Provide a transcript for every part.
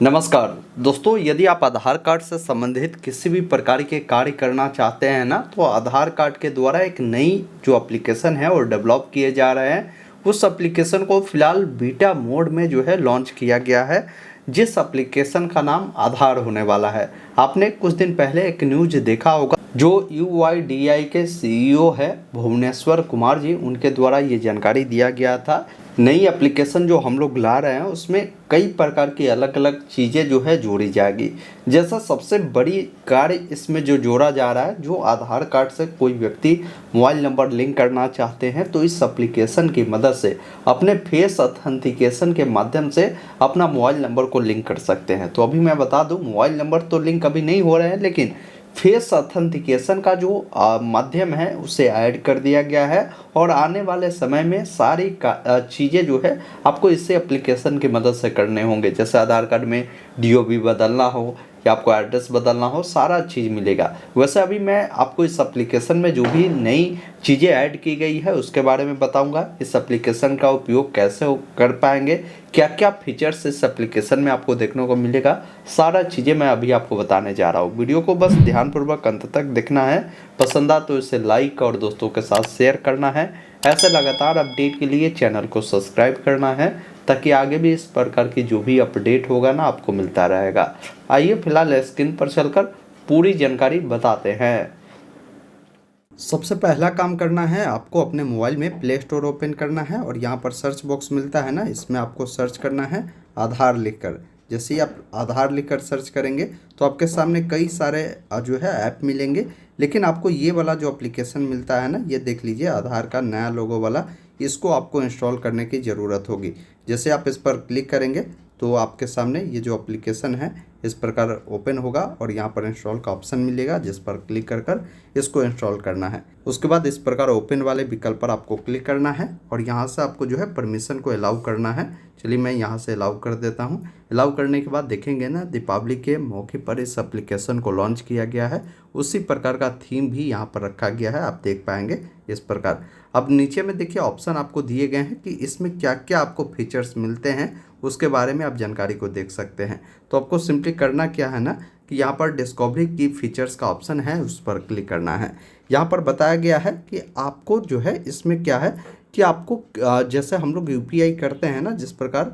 नमस्कार दोस्तों, यदि आप आधार कार्ड से संबंधित किसी भी प्रकार के कार्य करना चाहते हैं ना, तो आधार कार्ड के द्वारा एक नई जो एप्लीकेशन है वो डेवलप किए जा रहे हैं। उस एप्लीकेशन को फिलहाल बीटा मोड में जो है लॉन्च किया गया है, जिस एप्लीकेशन का नाम आधार होने वाला है। आपने कुछ दिन पहले एक न्यूज देखा होगा, जो UIDAI के CEO है भुवनेश्वर कुमार जी, उनके द्वारा ये जानकारी दिया गया था। नई एप्लीकेशन जो हम लोग ला रहे हैं उसमें कई प्रकार की अलग अलग चीज़ें जो है जोड़ी जाएगी। जैसा सबसे बड़ी कार्य इसमें जो जोड़ा जा रहा है, जो आधार कार्ड से कोई व्यक्ति मोबाइल नंबर लिंक करना चाहते हैं तो इस एप्लीकेशन की मदद से अपने फेस ऑथेंटिकेशन के माध्यम से अपना मोबाइल नंबर को लिंक कर सकते हैं। तो अभी मैं बता दूं, मोबाइल नंबर तो लिंक अभी नहीं हो रहे हैं, लेकिन फेस ऑथेंटिकेशन का जो माध्यम है उसे ऐड कर दिया गया है। और आने वाले समय में सारी चीज़ें जो है आपको इससे एप्लीकेशन की मदद से करने होंगे। जैसे आधार कार्ड में DOB बदलना हो या आपको एड्रेस बदलना हो, सारा चीज़ मिलेगा। वैसे अभी मैं आपको इस एप्लीकेशन में जो भी नई चीज़ें ऐड की गई है उसके बारे में बताऊंगा। इस एप्लीकेशन का उपयोग कैसे कर पाएंगे, क्या क्या फीचर्स इस एप्लीकेशन में आपको देखने को मिलेगा, सारा चीज़ें मैं अभी आपको बताने जा रहा हूँ। वीडियो को बस ध्यानपूर्वक अंत तक देखना है। पसंद आ तो इसे लाइक और दोस्तों के साथ शेयर करना है। ऐसे लगातार अपडेट के लिए चैनल को सब्सक्राइब करना है, ताकि आगे भी इस प्रकार की जो भी अपडेट होगा ना आपको मिलता रहेगा। आइए फिलहाल स्क्रीन पर चलकर पूरी जानकारी बताते हैं। सबसे पहला काम करना है, आपको अपने मोबाइल में प्ले स्टोर ओपन करना है और यहाँ पर सर्च बॉक्स मिलता है ना, इसमें आपको सर्च करना है आधार लिखकर। जैसे ही आप आधार लिखकर सर्च करेंगे तो आपके सामने कई सारे जो है ऐप मिलेंगे, लेकिन आपको ये वाला जो एप्लीकेशन मिलता है ना, ये देख लीजिए, आधार का नया लोगो वाला, इसको आपको इंस्टॉल करने की ज़रूरत होगी। जैसे आप इस पर क्लिक करेंगे तो आपके सामने ये जो एप्लीकेशन है इस प्रकार ओपन होगा और यहाँ पर इंस्टॉल का ऑप्शन मिलेगा, जिस पर क्लिक कर कर इसको इंस्टॉल करना है। उसके बाद इस प्रकार ओपन वाले विकल्प पर आपको क्लिक करना है और यहाँ से आपको जो है परमिशन को अलाउ करना है। चलिए मैं यहाँ से अलाउ कर देता हूँ। अलाउ करने के बाद देखेंगे ना, दीपावली के मौके पर इस एप्लीकेशन को लॉन्च किया गया है। उसी प्रकार का थीम भी यहाँ पर रखा गया है, आप देख पाएंगे इस प्रकार। अब नीचे में देखिए ऑप्शन आपको दिए गए हैं कि इसमें क्या क्या आपको फीचर्स मिलते हैं, उसके बारे में आप जानकारी को देख सकते हैं। तो आपको सिंपली करना क्या है ना, कि यहाँ पर डिस्कवरी की फीचर्स का ऑप्शन है, उस पर क्लिक करना है। यहाँ पर बताया गया है कि आपको जो है इसमें क्या है कि आपको जैसे हम लोग UPI करते हैं ना, जिस प्रकार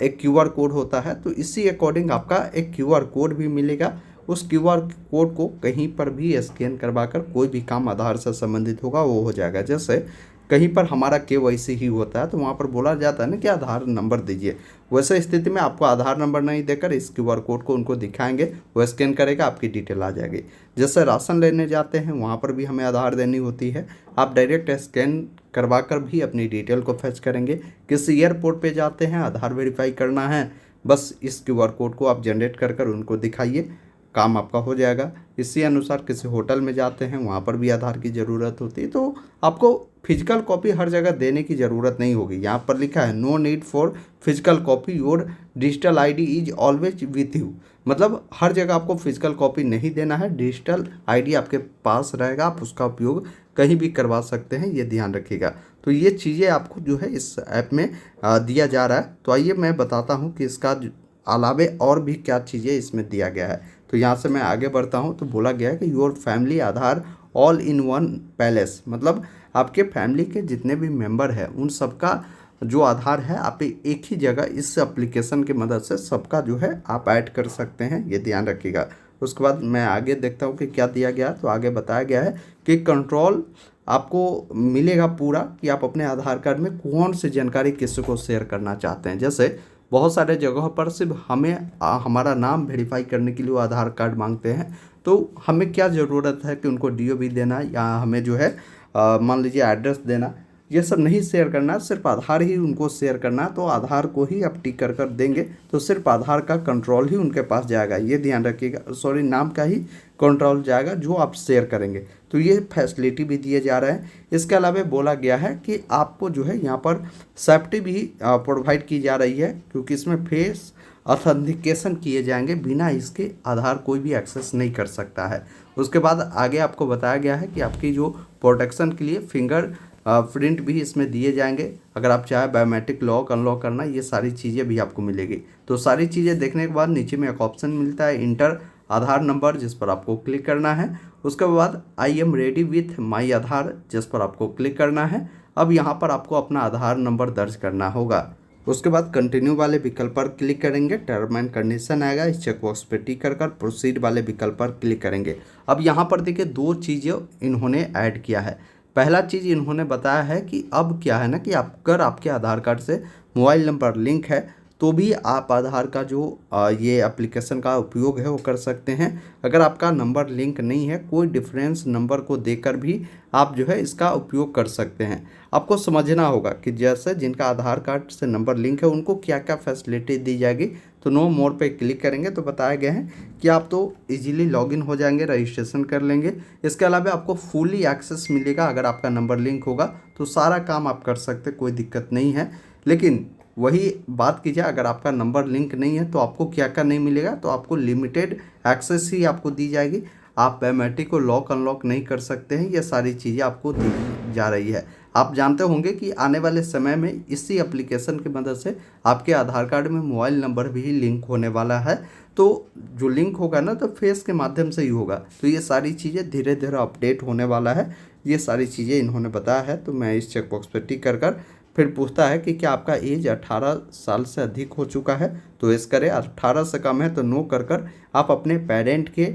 एक QR कोड होता है, तो इसी अकॉर्डिंग आपका एक QR कोड भी मिलेगा। उस QR कोड को कहीं पर भी स्कैन करवा कर कोई भी काम आधार से संबंधित होगा वो हो जाएगा। जैसे कहीं पर हमारा KYC ही होता है तो वहाँ पर बोला जाता है ना कि आधार नंबर दीजिए, वैसे स्थिति में आपको आधार नंबर नहीं देकर इस QR कोड को उनको दिखाएंगे, वो स्कैन करेगा, आपकी डिटेल आ जाएगी। जैसे राशन लेने जाते हैं वहाँ पर भी हमें आधार देनी होती है, आप डायरेक्ट स्कैन करवा कर भी अपनी डिटेल को फैच करेंगे। किसी एयरपोर्ट पे जाते हैं, आधार वेरीफाई करना है, बस इस QR कोड को आप जनरेट कर कर उनको दिखाइए, काम आपका हो जाएगा। इसी अनुसार किसी होटल में जाते हैं, वहाँ पर भी आधार की ज़रूरत होती है, तो आपको फिजिकल कॉपी हर जगह देने की ज़रूरत नहीं होगी। यहाँ पर लिखा है no need for physical copy, your digital ID is always with you. मतलब हर जगह आपको फिजिकल कॉपी नहीं देना है, डिजिटल ID आपके पास रहेगा, आप उसका उपयोग कहीं भी करवा सकते हैं, ये ध्यान रखिएगा। तो ये चीज़ें आपको जो है इस ऐप में दिया जा रहा है। तो आइए मैं बताता हूँ कि इसका अलावे और भी क्या चीज़ें इसमें दिया गया है। तो यहाँ से मैं आगे बढ़ता हूँ, तो बोला गया है कि your family Aadhaar all in one palace, मतलब आपके फैमिली के जितने भी मेंबर हैं उन सबका जो आधार है आप एक ही जगह इस एप्लीकेशन की मदद से सबका जो है आप ऐड कर सकते हैं, ये ध्यान रखिएगा। उसके बाद मैं आगे देखता हूँ कि क्या दिया गया। तो आगे बताया गया है कि कंट्रोल आपको मिलेगा पूरा, कि आप अपने आधार कार्ड में कौन सी जानकारी किसी को शेयर करना चाहते हैं। जैसे बहुत सारे जगहों पर सिर्फ हमें हमारा नाम वेरीफाई करने के लिए वो आधार कार्ड मांगते हैं, तो हमें क्या ज़रूरत है कि उनको DOB देना या हमें जो है मान लीजिए एड्रेस देना, ये सब नहीं शेयर करना, सिर्फ आधार ही उनको शेयर करना। तो आधार को ही आप टिक कर कर देंगे तो सिर्फ आधार का कंट्रोल ही उनके पास जाएगा, ये ध्यान रखिएगा। सॉरी, नाम का ही कंट्रोल जाएगा जो आप शेयर करेंगे। तो ये फैसिलिटी भी दिए जा रहे हैं। इसके अलावा बोला गया है कि आपको जो है यहाँ पर सेफ्टी भी प्रोवाइड की जा रही है, क्योंकि इसमें फेस ऑथेंटिकेशन किए जाएंगे, बिना इसके आधार कोई भी एक्सेस नहीं कर सकता है। उसके बाद आगे आपको बताया गया है कि आपकी जो प्रोटेक्शन के लिए फिंगर प्रिंट भी इसमें दिए जाएंगे। अगर आप चाहे बायोमेट्रिक लॉक अनलॉक करना, ये सारी चीज़ें भी आपको मिलेगी। तो सारी चीज़ें देखने के बाद नीचे में एक ऑप्शन मिलता है इंटर आधार नंबर, जिस पर आपको क्लिक करना है। उसके बाद I am ready with my Aadhaar, जिस पर आपको क्लिक करना है। अब यहाँ पर आपको अपना आधार नंबर दर्ज करना होगा। उसके बाद कंटिन्यू वाले विकल्प पर क्लिक करेंगे, टर्म एंड कंडीशन आएगा, इस चेकबॉक्स पर टिक कर प्रोसीड वाले विकल्प पर क्लिक करेंगे। अब यहाँ पर देखिए 2 चीज़ें इन्होंने ऐड किया है। पहला चीज़ इन्होंने बताया है कि अब क्या है ना कि अगर आपके आधार कार्ड से मोबाइल नंबर लिंक है तो भी आप आधार का जो ये एप्लीकेशन का उपयोग है वो कर सकते हैं। अगर आपका नंबर लिंक नहीं है, कोई डिफरेंस नंबर को देकर भी आप जो है इसका उपयोग कर सकते हैं। आपको समझना होगा कि जैसे जिनका आधार कार्ड से नंबर लिंक है उनको क्या क्या फैसिलिटी दी जाएगी। तो नो मोर पे क्लिक करेंगे तो बताया गया है कि आप तो इजीली लॉगिन हो जाएंगे, रजिस्ट्रेशन कर लेंगे। इसके अलावा आपको फुली एक्सेस मिलेगा। अगर आपका नंबर लिंक होगा तो सारा काम आप कर सकते, कोई दिक्कत नहीं है। लेकिन वही बात कीजिए, अगर आपका नंबर लिंक नहीं है तो आपको क्या क्या नहीं मिलेगा, तो आपको लिमिटेड एक्सेस ही आपको दी जाएगी। आप बायोमेट्रिक को लॉक अनलॉक नहीं कर सकते हैं। ये सारी चीज़ें आपको दी जा रही है। आप जानते होंगे कि आने वाले समय में इसी एप्लीकेशन की मदद से आपके आधार कार्ड में मोबाइल नंबर भी लिंक होने वाला है। तो जो लिंक होगा ना तो फेस के माध्यम से ही होगा। तो ये सारी चीज़ें धीरे धीरे अपडेट होने वाला है। ये सारी चीज़ें इन्होंने बताया है। तो मैं इस चेकबॉक्स पर टिक कर फिर पूछता है कि क्या आपका एज 18 साल से अधिक हो चुका है, तो इस करें। 18 से कम है तो नो कर आप अपने पेरेंट के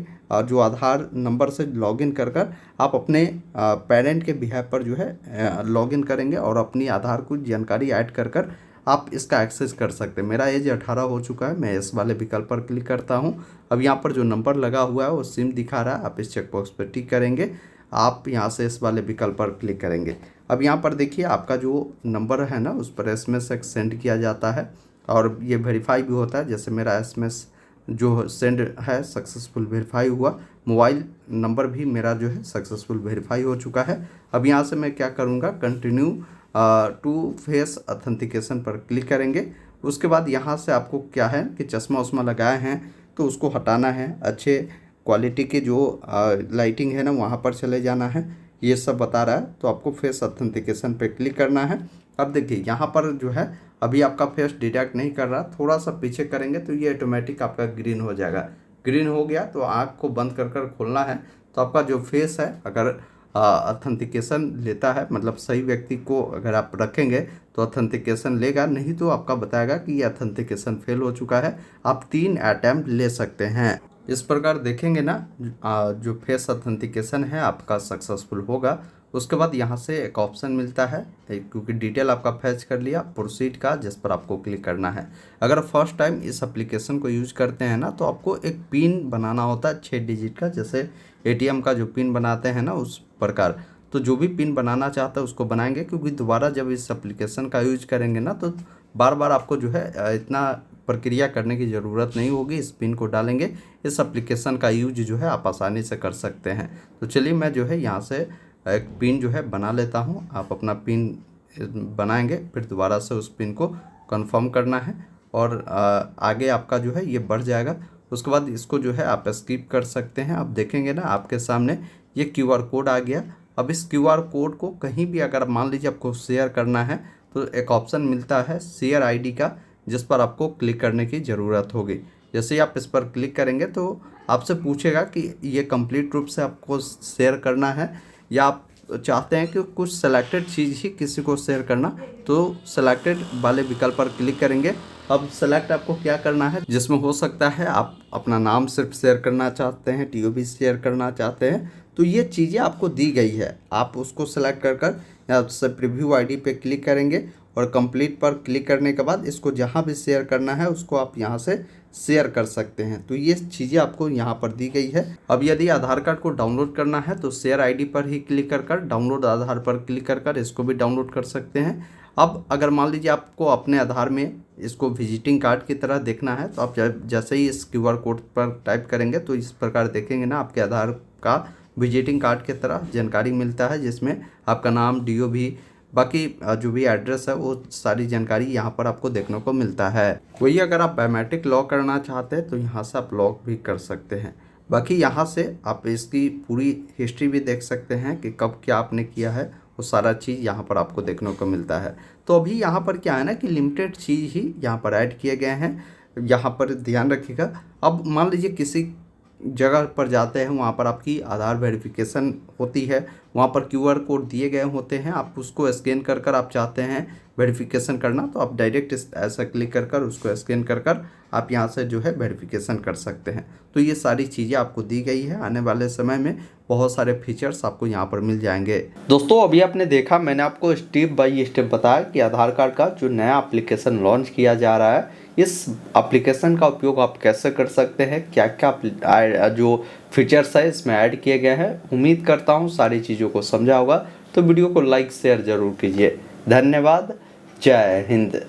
जो आधार नंबर से लॉगिन कर आप अपने पेरेंट के बिहाफ पर जो है लॉगिन करेंगे और अपनी आधार को जानकारी ऐड कर आप इसका एक्सेस कर सकते हैं। मेरा एज 18 हो चुका है, मैं इस वाले विकल्प पर क्लिक करता हूं। अब यहाँ पर जो नंबर लगा हुआ है वो सिम दिखा रहा है। आप इस चेकबॉक्स पर टिक करेंगे, आप यहाँ से इस वाले विकल्प पर क्लिक करेंगे। अब यहाँ पर देखिए आपका जो नंबर है ना उस पर SMS सेंड किया जाता है और ये वेरीफाई भी होता है। जैसे मेरा SMS जो सेंड है सक्सेसफुल वेरीफाई हुआ, मोबाइल नंबर भी मेरा जो है सक्सेसफुल वेरीफाई हो चुका है। अब यहाँ से मैं क्या करूँगा, कंटिन्यू टू फेस ऑथेंटिकेशन पर क्लिक करेंगे। उसके बाद यहाँ से आपको क्या है कि चश्मा उश्मा लगाए हैं तो उसको हटाना है। अच्छे क्वालिटी के जो लाइटिंग है ना वहाँ पर चले जाना है, ये सब बता रहा है। तो आपको फेस ऑथेंटिकेशन पे क्लिक करना है। अब देखिए यहाँ पर जो है अभी आपका फेस डिटेक्ट नहीं कर रहा, थोड़ा सा पीछे करेंगे तो ये ऑटोमेटिक आपका ग्रीन हो जाएगा। ग्रीन हो गया तो आँख को बंद कर खोलना है। तो आपका जो फेस है अगर ऑथेंटिकेशन लेता है, मतलब सही व्यक्ति को अगर आप रखेंगे तो ऑथेंटिकेशन लेगा, नहीं तो आपका बताएगा कि ये ऑथेंटिकेशन फेल हो चुका है, आप 3 अटैम्प्ट ले सकते हैं। इस प्रकार देखेंगे ना जो फेस ऑथेंटिकेशन है आपका सक्सेसफुल होगा। उसके बाद यहाँ से एक ऑप्शन मिलता है, क्योंकि डिटेल आपका फैच कर लिया, प्रोसीड का, जिस पर आपको क्लिक करना है। अगर फर्स्ट टाइम इस एप्लीकेशन को यूज करते हैं ना तो आपको एक पिन बनाना होता है 6 डिजिट का, जैसे ATM का जो पिन बनाते हैं ना उस प्रकार। तो जो भी पिन बनाना चाहता है उसको बनाएंगे, क्योंकि दोबारा जब इस एप्लीकेशन का यूज करेंगे ना तो बार बार आपको जो है इतना प्रक्रिया करने की ज़रूरत नहीं होगी। इस पिन को डालेंगे, इस एप्लीकेशन का यूज जो है आप आसानी से कर सकते हैं। तो चलिए मैं जो है यहाँ से एक पिन जो है बना लेता हूँ। आप अपना पिन बनाएंगे, फिर दोबारा से उस पिन को कंफर्म करना है और आगे आपका जो है ये बढ़ जाएगा। उसके बाद इसको जो है आप स्किप कर सकते हैं। अब देखेंगे ना आपके सामने ये QR कोड आ गया। अब इस QR कोड को कहीं भी अगर मान लीजिए आपको शेयर करना है तो एक ऑप्शन मिलता है शेयर ID का, जिस पर आपको क्लिक करने की ज़रूरत होगी। जैसे ही आप इस पर क्लिक करेंगे तो आपसे पूछेगा कि ये कंप्लीट रूप से आपको शेयर करना है या आप चाहते हैं कि कुछ सेलेक्टेड चीज़ ही किसी को शेयर करना, तो सेलेक्टेड वाले विकल्प पर क्लिक करेंगे। अब सेलेक्ट आपको क्या करना है, जिसमें हो सकता है आप अपना नाम सिर्फ शेयर करना चाहते हैं, TOB शेयर करना चाहते हैं, तो ये चीज़ें आपको दी गई है। आप उसको सेलेक्ट कर या से प्रीव्यू ID पे क्लिक करेंगे और कंप्लीट पर क्लिक करने के बाद इसको जहाँ भी शेयर करना है उसको आप यहाँ से शेयर कर सकते हैं। तो ये चीज़ें आपको यहाँ पर दी गई है। अब यदि आधार कार्ड को डाउनलोड करना है तो शेयर ID पर ही क्लिक कर डाउनलोड आधार पर क्लिक कर इसको भी डाउनलोड कर सकते हैं। अब अगर मान लीजिए आपको अपने आधार में इसको विजिटिंग कार्ड की तरह देखना है तो आप जैसे ही इस QR कोड पर टाइप करेंगे तो इस प्रकार देखेंगे ना आपके आधार का विजिटिंग कार्ड की तरह जानकारी मिलता है, जिसमें आपका नाम, DOB, बाकी जो भी एड्रेस है वो सारी जानकारी यहाँ पर आपको देखने को मिलता है। वही अगर आप बायोमेट्रिक लॉक करना चाहते हैं तो यहाँ से आप लॉक भी कर सकते हैं। बाकी यहाँ से आप इसकी पूरी हिस्ट्री भी देख सकते हैं कि कब क्या आपने किया है वो सारा चीज़ यहाँ पर आपको देखने को मिलता है। तो अभी यहाँ पर क्या है ना कि लिमिटेड चीज़ ही यहाँ पर ऐड किए गए हैं, यहाँ पर ध्यान रखिएगा। अब मान लीजिए किसी जगह पर जाते हैं, वहाँ पर आपकी आधार वेरिफिकेशन होती है, वहाँ पर क्यूआर कोड दिए गए होते हैं, आप उसको स्कैन कर कर आप चाहते हैं वेरिफिकेशन करना, तो आप डायरेक्ट ऐसा क्लिक कर कर उसको स्कैन कर कर आप यहाँ से जो है वेरिफिकेशन कर सकते हैं। तो ये सारी चीज़ें आपको दी गई है, आने वाले समय में बहुत सारे फीचर्स आपको यहाँ पर मिल जाएंगे। दोस्तों अभी आपने देखा, मैंने आपको स्टेप बाय स्टेप बताया कि आधार कार्ड का जो नया एप्लीकेशन लॉन्च किया जा रहा है, इस एप्लीकेशन का उपयोग आप कैसे कर सकते हैं, क्या क्या जो फीचर्स है इसमें ऐड किए गए हैं। उम्मीद करता हूँ सारी चीज़ों को समझा होगा। तो वीडियो को लाइक शेयर ज़रूर कीजिए। धन्यवाद। जय हिंद।